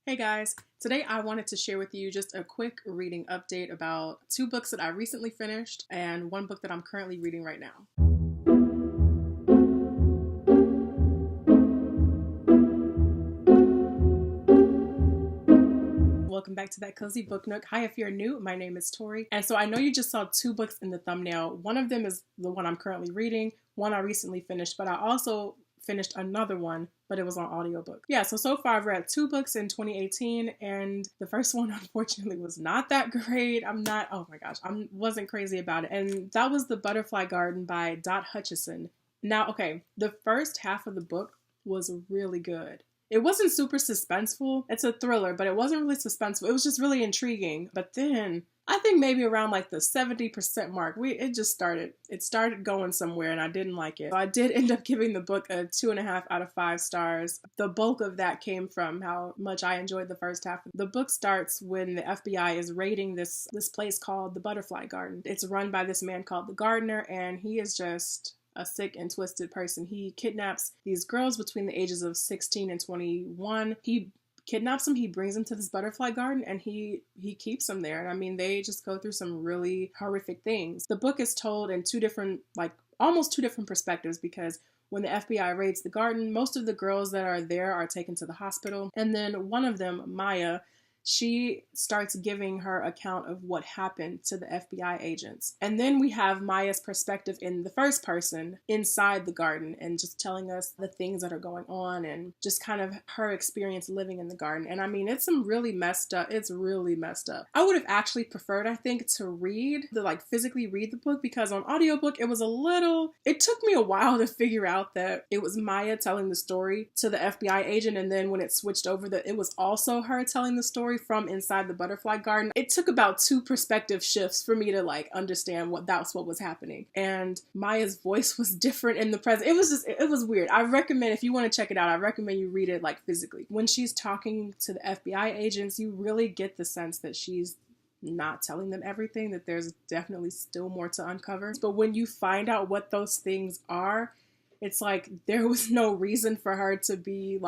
Hey guys, today I wanted to share with you just a quick reading update about two books that I recently finished and one book that I'm currently reading right now. Welcome back to That Cozy Book Nook. Hi, if you're new, my name is Tori. And so I know you just saw two books in the thumbnail. One of them is the one I'm currently reading, one I recently finished, but I also finished another one, but it was on audiobook. Yeah, so far I've read two books in 2018, and the first one unfortunately was not that great. Oh my gosh, I wasn't crazy about it. And that was The Butterfly Garden by Dot Hutchison. Now, okay, the first half of the book was really good. It wasn't super suspenseful. It's a thriller, but it wasn't really suspenseful. It was just really intriguing. But then I think maybe around like the 70% mark, it started going somewhere and I didn't like it. So I did end up giving the book a 2.5 out of 5 stars. The bulk of that came from how much I enjoyed the first half. The book starts when the FBI is raiding this place called the Butterfly Garden. It's run by this man called the Gardener, and he is just a sick and twisted person. He kidnaps these girls between the ages of 16 and 21. He kidnaps them, he brings them to this butterfly garden, and he keeps them there. And I mean, they just go through some really horrific things. The book is told in almost two different perspectives, because when the FBI raids the garden, most of the girls that are there are taken to the hospital. And then one of them, Maya, she starts giving her account of what happened to the FBI agents. And then we have Maya's perspective in the first person inside the garden and just telling us the things that are going on and just kind of her experience living in the garden. And I mean, it's really messed up. I would have actually preferred, I think, to physically read the book, because on audiobook, it took me a while to figure out that it was Maya telling the story to the FBI agent. And then when it switched over, that it was also her telling the story from inside the butterfly garden. It took about 2 perspective shifts for me to understand that's what was happening. And Maya's voice was different in the present. It was weird. I recommend, if you want to check it out, I recommend you read it physically. When she's talking to the FBI agents, you really get the sense that she's not telling them everything, that there's definitely still more to uncover. But when you find out what those things are, it's like there was no reason for her to be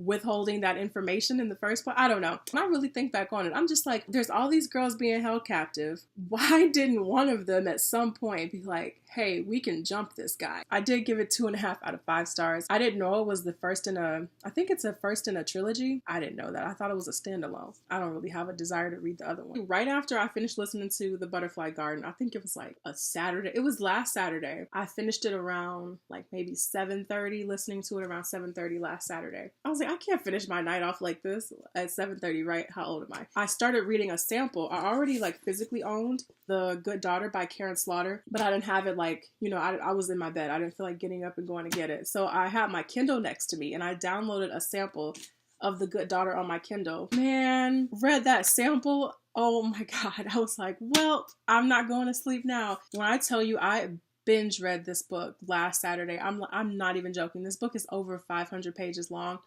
withholding that information in the first place. I don't know. When I really think back on it, I'm just like, there's all these girls being held captive. Why didn't one of them at some point be like, hey, we can jump this guy? I did give it 2.5 out of 5 stars. I didn't know it was I think it's a first in a trilogy. I didn't know that. I thought it was a standalone. I don't really have a desire to read the other one. Right after I finished listening to The Butterfly Garden, I think it was a Saturday. It was last Saturday. I finished it around maybe 7:30, listening to it around 7:30 last Saturday. I was like, I can't finish my night off like this at 7:30, right? How old am I? I started reading a sample. I already physically owned The Good Daughter by Karen Slaughter, but I didn't have it I was in my bed. I didn't feel like getting up and going to get it. So I had my Kindle next to me and I downloaded a sample of The Good Daughter on my Kindle. Man, read that sample. Oh my God. I was like, well, I'm not going to sleep now. When I tell you I binge read this book last Saturday, I'm not even joking. This book is over 500 pages long.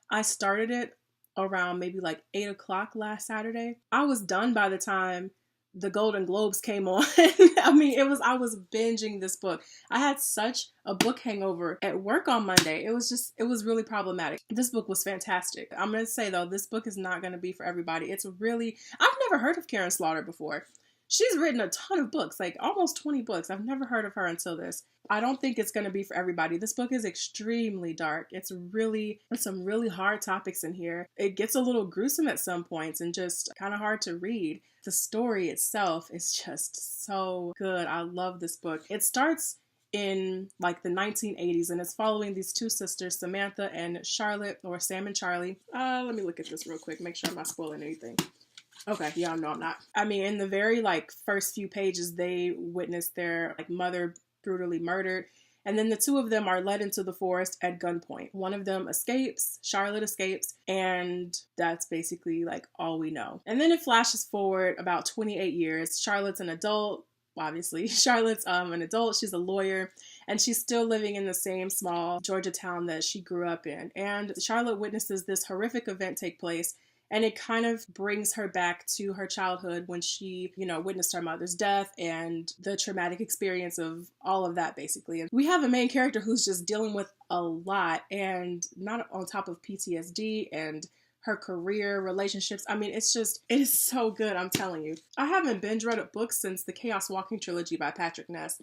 I started it around maybe 8 o'clock last Saturday. I was done by the time the Golden Globes came on. I mean, I was binging this book. I had such a book hangover at work on Monday. It was really problematic. This book was fantastic. I'm going to say though, this book is not going to be for everybody. I've never heard of Karen Slaughter before. She's written a ton of books, almost 20 books. I've never heard of her until this. I don't think it's going to be for everybody. This book is extremely dark. It's some really hard topics in here. It gets a little gruesome at some points and just kind of hard to read. The story itself is just so good. I love this book. It starts in the 1980s and it's following these two sisters, Samantha and Charlotte, or Sam and Charlie. Let me look at this real quick, make sure I'm not spoiling anything. Okay, yeah, no, I'm not. I mean, in the very first few pages, they witness their mother brutally murdered, and then the two of them are led into the forest at gunpoint. One of them escapes, Charlotte escapes, and that's basically all we know. And then it flashes forward about 28 years. Charlotte's an adult. Obviously, Charlotte's an adult. She's a lawyer, and she's still living in the same small Georgia town that she grew up in. And Charlotte witnesses this horrific event take place. And it kind of brings her back to her childhood when she, witnessed her mother's death and the traumatic experience of all of that, basically. And we have a main character who's just dealing with a lot, and not on top of PTSD and her career, relationships. I mean, it's just, it is so good, I'm telling you. I haven't binge read a book since the Chaos Walking trilogy by Patrick Ness.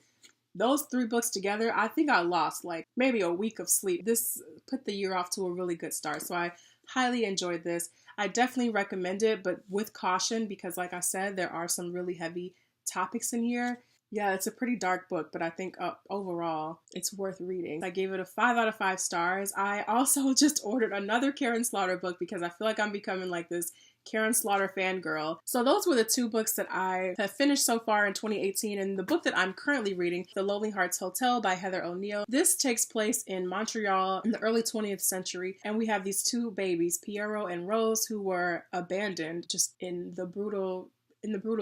Those 3 books together, I think I lost like maybe a week of sleep. This put the year off to a really good start. So I highly enjoyed this. I definitely recommend it, but with caution, because like I said, there are some really heavy topics in here. Yeah, it's a pretty dark book, but I think overall it's worth reading. I gave it a 5 out of 5 stars. I also just ordered another Karen Slaughter book because I feel like I'm becoming like this Karen Slaughter fangirl. So those were the 2 books that I have finished so far in 2018. And the book that I'm currently reading, The Lonely Hearts Hotel by Heather O'Neill. This takes place in Montreal in the early 20th century. And we have these 2 babies, Pierrot and Rose, who were abandoned just in the brutal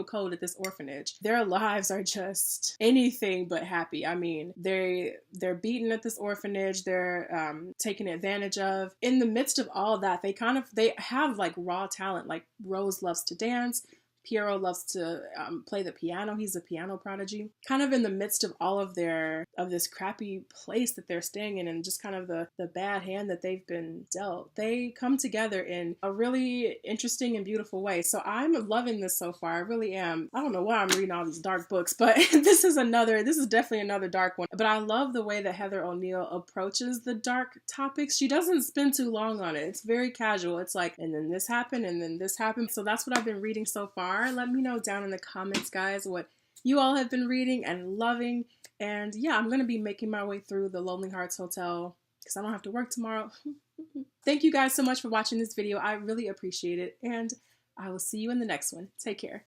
cold at this orphanage. Their lives are just anything but happy. I mean, they're beaten at this orphanage. They're taken advantage of. In the midst of all that, they have like raw talent. Like Rose loves to dance. Pierrot loves to play the piano. He's a piano prodigy. Kind of in the midst of all of this crappy place that they're staying in and just kind of the bad hand that they've been dealt, they come together in a really interesting and beautiful way. So I'm loving this so far. I really am. I don't know why I'm reading all these dark books, but this is definitely another dark one. But I love the way that Heather O'Neill approaches the dark topics. She doesn't spend too long on it. It's very casual. It's like, and then this happened, and then this happened. So that's what I've been reading so far. Let me know down in the comments, guys, what you all have been reading and loving. And yeah, I'm going to be making my way through The Lonely Hearts Hotel because I don't have to work tomorrow. Thank you guys so much for watching this video. I really appreciate it. And I will see you in the next one. Take care.